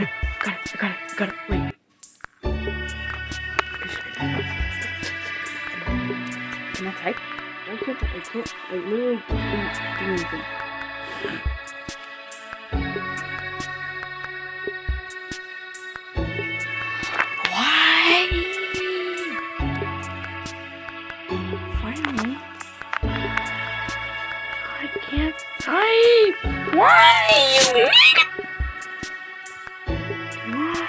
I got it. Wait. Can I type? I can't. I literally can't do anything. Why? Finally. I can't type. Why? You idiot? Why?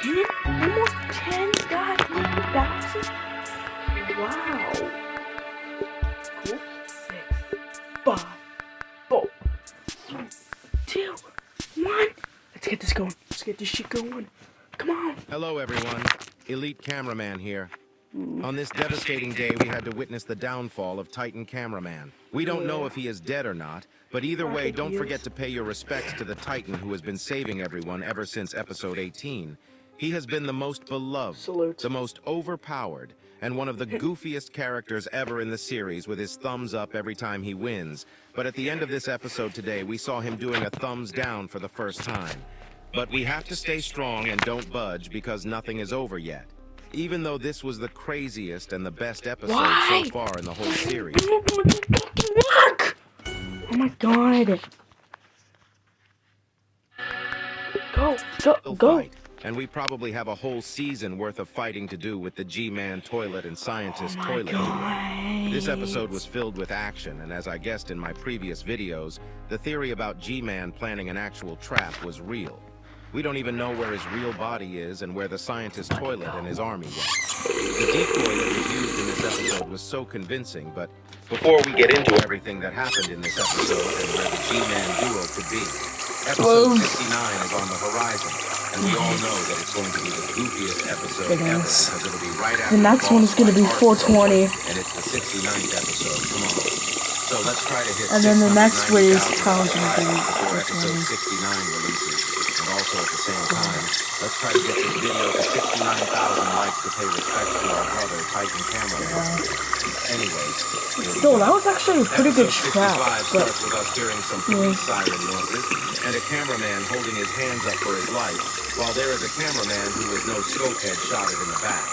10? Almost 10 goddamn thousand? Wow. 6, 5, 4, 3, 2, 1. Let's get this going. Let's get this shit going. Come on. Hello, everyone. Elite Cameraman here. On this devastating day, we had to witness the downfall of Titan Cameraman. We don't know if he is dead or not, but either way, don't forget to pay your respects to the Titan who has been saving everyone ever since episode 18. He has been the most beloved, the most overpowered, and one of the goofiest characters ever in the series, with his thumbs up every time he wins. But at the end of this episode today, we saw him doing a thumbs down for the first time. But we have to stay strong and don't budge because nothing is over yet. Even though this was the craziest and the best episode so far in the whole series. Oh my god. Go. And we probably have a whole season worth of fighting to do with the G-Man toilet and scientist toilet. This episode was filled with action, and as I guessed in my previous videos, the theory about G-Man planning an actual trap was real. We don't even know where his real body is and where the scientist toilet and his army went. The decoy that was used in this episode was so convincing, but before we get into everything that happened in this episode and where the G-Man duo could be, episode 59 is on the horizon, and we all know that it's going to be the goofiest episode ever because it'll be right after the next one is going to be 420. And it's the 69th episode. Come on. So let's try to hit. And then the next wave is probably going to be before episode 69 releases. And also at the same time, let's try to get this video to 69,000 likes to pay respect to our brother Titan Cameraman. Anyways, still, that was actually a pretty good trap. But starts with us hearing some police siren noises and a cameraman holding his hands up for his life, while there is a cameraman who with no scope head shot in the back.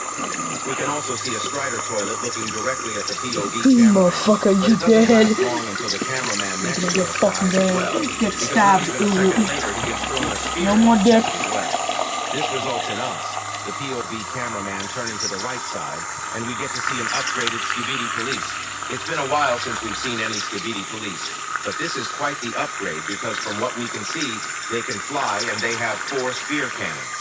We can also see a Strider toilet looking directly at the POV camera. Motherfucker, you dead. Until the cameraman next to get fucking dead. Get stabbed. No more dick. This results in us, the POV cameraman, turning to the right side, and we get to see an upgraded Skibidi Police. It's been a while since we've seen any Skibidi Police, but this is quite the upgrade because from what we can see, they can fly and they have 4 spear cannons,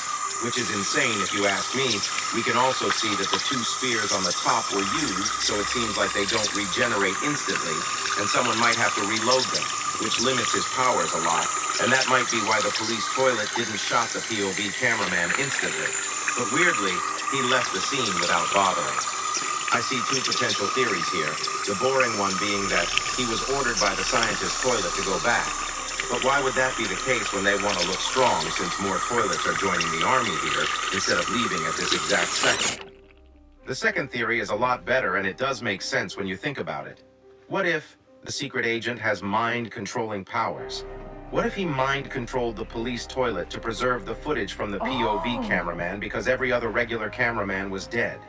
which is insane if you ask me. We can also see that the 2 spears on the top were used, so it seems like they don't regenerate instantly, and someone might have to reload them, which limits his powers a lot, and that might be why the police toilet didn't shot the POV cameraman instantly. But weirdly, he left the scene without bothering. I see 2 potential theories here, the boring one being that he was ordered by the scientist toilet to go back. But why would that be the case when they want to look strong, since more toilets are joining the army here instead of leaving at this exact second? The second theory is a lot better, and it does make sense when you think about it. What if the secret agent has mind-controlling powers? What if he mind-controlled the police toilet to preserve the footage from the POV cameraman because every other regular cameraman was dead?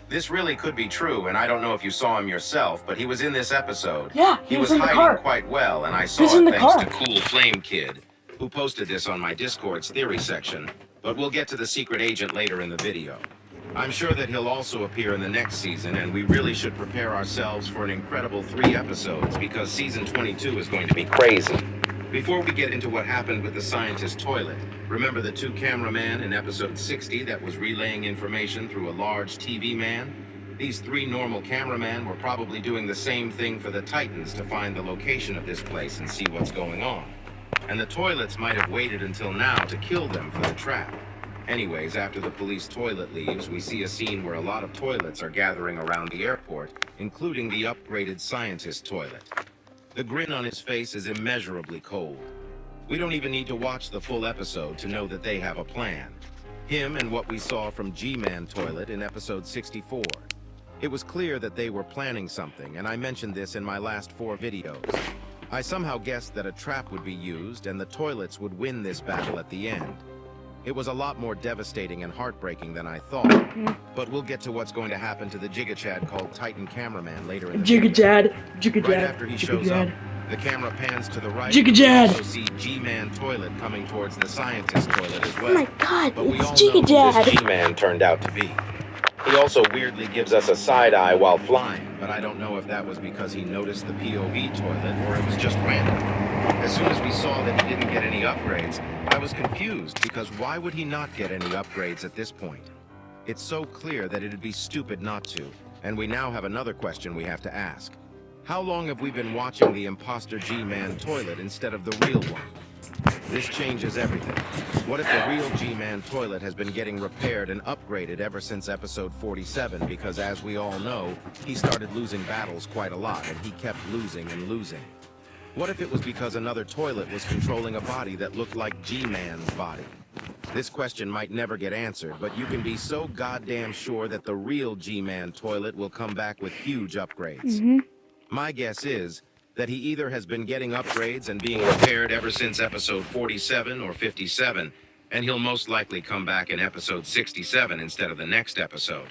This really could be true, and I don't know if you saw him yourself, but he was in this episode. Yeah, he was hiding quite well, and I saw it thanks to Cool Flame Kid, who posted this on my Discord's theory section. But we'll get to the secret agent later in the video. I'm sure that he'll also appear in the next season, and we really should prepare ourselves for an incredible 3 episodes because season 22 is going to be crazy. Before we get into what happened with the scientist toilet, remember the 2 cameramen in episode 60 that was relaying information through a large TV man? These 3 normal cameramen were probably doing the same thing for the Titans to find the location of this place and see what's going on. And the toilets might have waited until now to kill them for the trap. Anyways, after the police toilet leaves, we see a scene where a lot of toilets are gathering around the airport, including the upgraded scientist toilet. The grin on his face is immeasurably cold. We don't even need to watch the full episode to know that they have a plan. Him and what we saw from G-Man Toilet in episode 64. It was clear that they were planning something, and I mentioned this in my last 4 videos. I somehow guessed that a trap would be used and the toilets would win this battle at the end. It was a lot more devastating and heartbreaking than I thought, but we'll get to what's going to happen to the Jigga-Chad called Titan Cameraman later in the video. Jigga-Chad. Right after he shows up, the camera pans to the right. Jigga-Chad. We also see G-Man Toilet coming towards the Scientist Toilet as well. Oh my god, but we it's all know who Jigga-Chad. this G-Man turned out to be. He also weirdly gives us a side eye while flying, but I don't know if that was because he noticed the POV toilet or it was just random. As soon as we saw that he didn't get any upgrades, I was confused because why would he not get any upgrades at this point? It's so clear that it'd be stupid not to, and we now have another question we have to ask. How long have we been watching the imposter G-Man Toilet instead of the real one? This changes everything. What if the real G-Man Toilet has been getting repaired and upgraded ever since episode 47 because, as we all know, he started losing battles quite a lot and he kept losing and losing? What if it was because another toilet was controlling a body that looked like G-Man's body? This question might never get answered, but you can be so goddamn sure that the real G-Man Toilet will come back with huge upgrades. My guess is that he either has been getting upgrades and being repaired ever since episode 47 or 57, and he'll most likely come back in episode 67 instead of the next episode.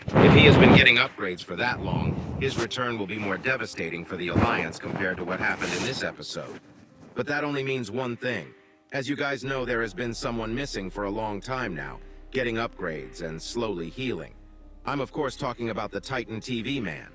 If he has been getting upgrades for that long, his return will be more devastating for the Alliance compared to what happened in this episode. But that only means one thing. As you guys know, there has been someone missing for a long time now, getting upgrades and slowly healing. I'm of course talking about the Titan TV Man.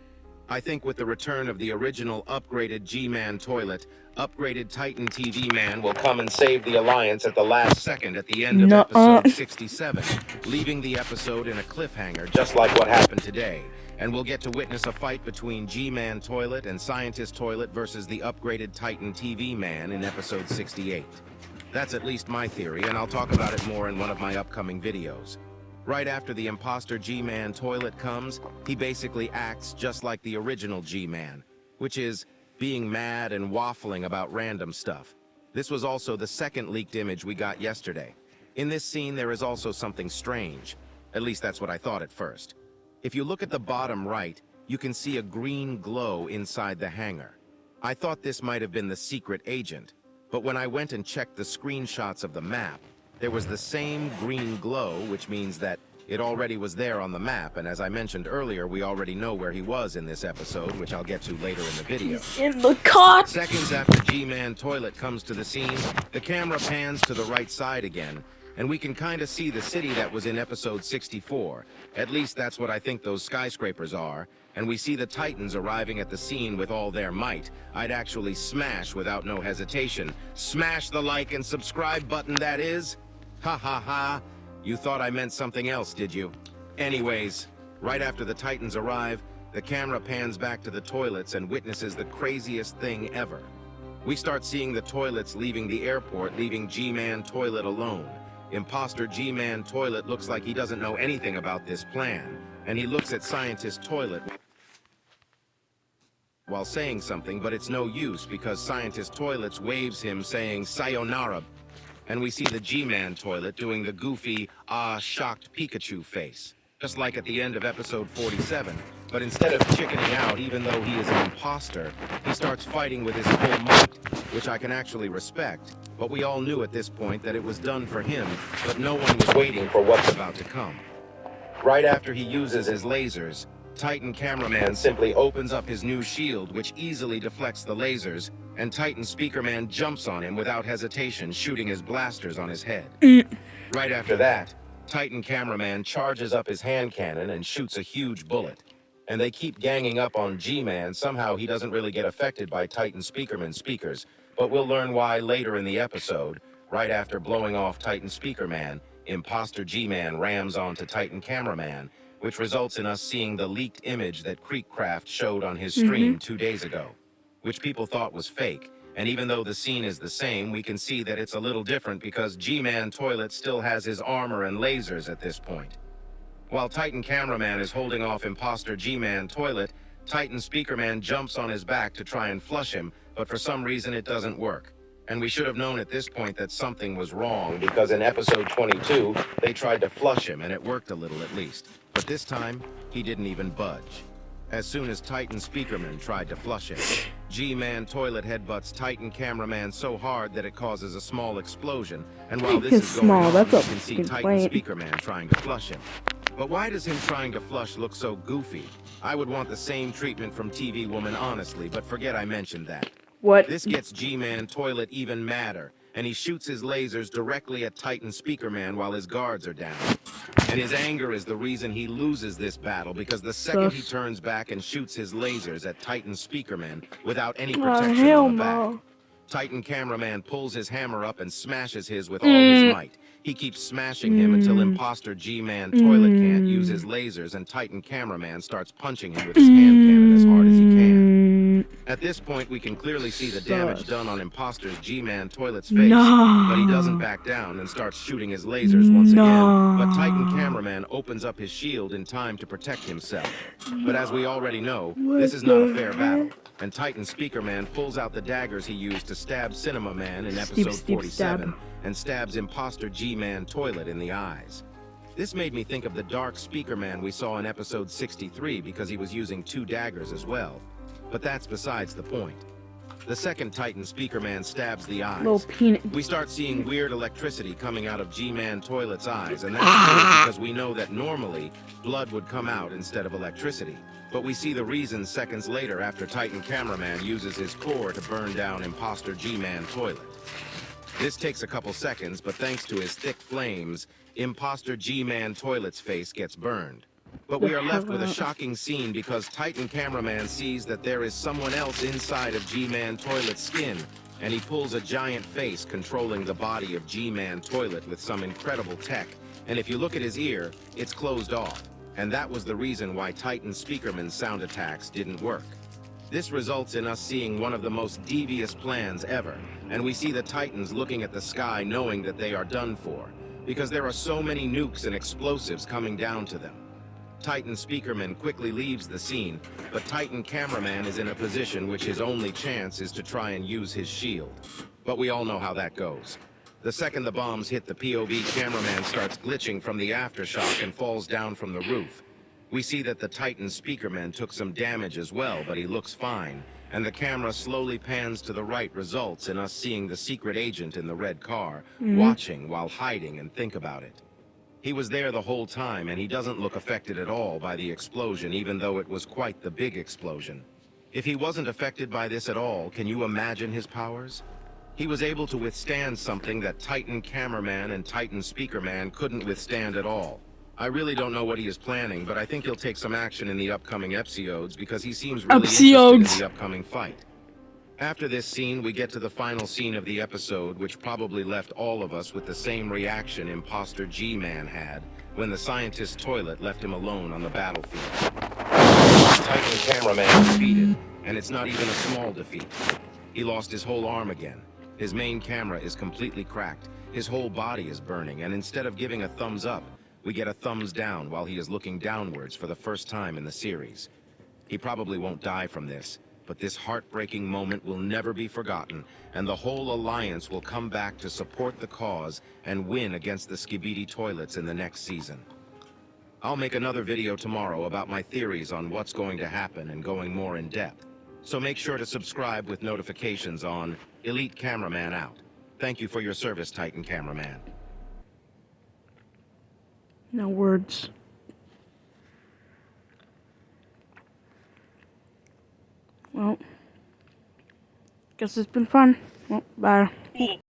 I think with the return of the original upgraded G-Man Toilet, upgraded Titan TV Man will come and save the Alliance at the last second at the end of episode 67, leaving the episode in a cliffhanger just like what happened today. And we'll get to witness a fight between G-Man Toilet and Scientist Toilet versus the upgraded Titan TV Man in episode 68. That's at least my theory, and I'll talk about it more in one of my upcoming videos. Right after the imposter G-Man Toilet comes, he basically acts just like the original G-Man, which is being mad and waffling about random stuff. This was also the second leaked image we got yesterday. In this scene, there is also something strange. At least that's what I thought at first. If you look at the bottom right, you can see a green glow inside the hangar. I thought this might have been the secret agent, but when I went and checked the screenshots of the map, there was the same green glow, which means that it already was there on the map, and as I mentioned earlier, we already know where he was in this episode, which I'll get to later in the video. In the cot! Seconds after G-Man Toilet comes to the scene, the camera pans to the right side again, and we can kind of see the city that was in episode 64. At least that's what I think those skyscrapers are, and we see the Titans arriving at the scene with all their might. I'd actually smash without no hesitation. Smash the like and subscribe button, that is. Ha ha ha. You thought I meant something else, did you? Anyways, right after the Titans arrive, the camera pans back to the toilets and witnesses the craziest thing ever. We start seeing the toilets leaving the airport, leaving G-Man Toilet alone. Imposter G-Man Toilet looks like he doesn't know anything about this plan, and he looks at Scientist Toilet while saying something, but it's no use because Scientist Toilet waves him saying sayonara. And we see the G-Man Toilet doing the goofy, shocked Pikachu face. Just like at the end of episode 47. But instead of chickening out, even though he is an imposter, he starts fighting with his full might, which I can actually respect. But we all knew at this point that it was done for him, but no one was waiting for what's about to come. Right after he uses his lasers, Titan Cameraman simply opens up his new shield, which easily deflects the lasers, and Titan Speakerman jumps on him without hesitation, shooting his blasters on his head. Right after that, Titan Cameraman charges up his hand cannon and shoots a huge bullet. And they keep ganging up on G-Man. Somehow he doesn't really get affected by Titan Speakerman's speakers, but we'll learn why later in the episode. Right after blowing off Titan Speakerman, Imposter G-Man rams onto Titan Cameraman, which results in us seeing the leaked image that Creekcraft showed on his stream 2 days ago, which people thought was fake. And even though the scene is the same, we can see that it's a little different because G-Man Toilet still has his armor and lasers at this point. While Titan Cameraman is holding off Imposter G-Man Toilet, Titan Speakerman jumps on his back to try and flush him, but for some reason it doesn't work. And we should have known at this point that something was wrong, because in episode 22, they tried to flush him and it worked a little at least. But this time, he didn't even budge. As soon as Titan Speakerman tried to flush him, G-Man toilet headbutts Titan cameraman so hard that it causes a small explosion, and while this It's is going small, on, that's you a can see fucking Titan plant. Speaker Man trying to flush him. But why does him trying to flush look so goofy? I would want the same treatment from TV Woman, honestly, but forget I mentioned that. What? This gets G-Man toilet even madder, and he shoots his lasers directly at Titan Speaker Man while his guards are down. And his anger is the reason he loses this battle, because the second he Sus. turns back and shoots his lasers at Titan Speakerman without any Oh, protection hell on the back. no. Titan Cameraman pulls his hammer up and smashes his with all his might. He keeps smashing him until imposter G-Man Toilet can't use his lasers, and Titan Cameraman starts punching him with his hand cannon as hard as he can. At this point, we can clearly see the damage Sus. done on imposter's G-Man Toilet's face, No. but he doesn't back down and starts shooting his lasers once again. But Titan Cameraman opens up his shield in time to protect himself. But as we already know, this is not a fair battle, and Titan Speakerman pulls out the daggers he used to stab Cinema Man in episode Steep 47 stab. and stabs imposter G-Man Toilet in the eyes. This made me think of the Dark Speaker Man we saw in episode 63 because he was using 2 daggers as well. But that's besides the point. The second Titan Speaker Man stabs the eyes. Little peanut. We start seeing weird electricity coming out of G-Man Toilet's eyes, and that's weird because we know that normally blood would come out instead of electricity. But we see the reason seconds later after Titan Cameraman uses his core to burn down imposter G-Man Toilet. This takes a couple seconds, but thanks to his thick flames, imposter G-Man Toilet's face gets burned. But we are left with a shocking scene because Titan Cameraman sees that there is someone else inside of G-Man Toilet's skin, and he pulls a giant face controlling the body of G-Man Toilet with some incredible tech. And if you look at his ear, it's closed off. And that was the reason why Titan Speakerman's sound attacks didn't work. This results in us seeing one of the most devious plans ever, and we see the Titans looking at the sky knowing that they are done for, because there are so many nukes and explosives coming down to them. Titan Speakerman quickly leaves the scene, but Titan Cameraman is in a position which his only chance is to try and use his shield. But we all know how that goes. The second the bombs hit, the POV cameraman starts glitching from the aftershock and falls down from the roof. We see that the Titan Speakerman took some damage as well, but he looks fine, and the camera slowly pans to the right, results in us seeing the secret agent in the red car, watching while hiding and think about it. He was there the whole time, and he doesn't look affected at all by the explosion, even though it was quite the big explosion. If he wasn't affected by this at all, can you imagine his powers? He was able to withstand something that Titan Cameraman and Titan Speakerman couldn't withstand at all. I really don't know what he is planning, but I think he'll take some action in the upcoming episodes because he seems really interested in the upcoming fight. After this scene, we get to the final scene of the episode, which probably left all of us with the same reaction imposter G-Man had when the scientist's toilet left him alone on the battlefield. Titan Cameraman defeated, and it's not even a small defeat. He lost his whole arm again. His main camera is completely cracked. His whole body is burning, and instead of giving a thumbs up, we get a thumbs down while he is looking downwards for the first time in the series. He probably won't die from this, but this heartbreaking moment will never be forgotten, and the whole alliance will come back to support the cause and win against the Skibidi Toilets in the next season. I'll make another video tomorrow about my theories on what's going to happen and going more in depth. So make sure to subscribe with notifications on. Elite Cameraman out. Thank you for your service, Titan Cameraman. No words. Well, guess it's been fun. Well, bye.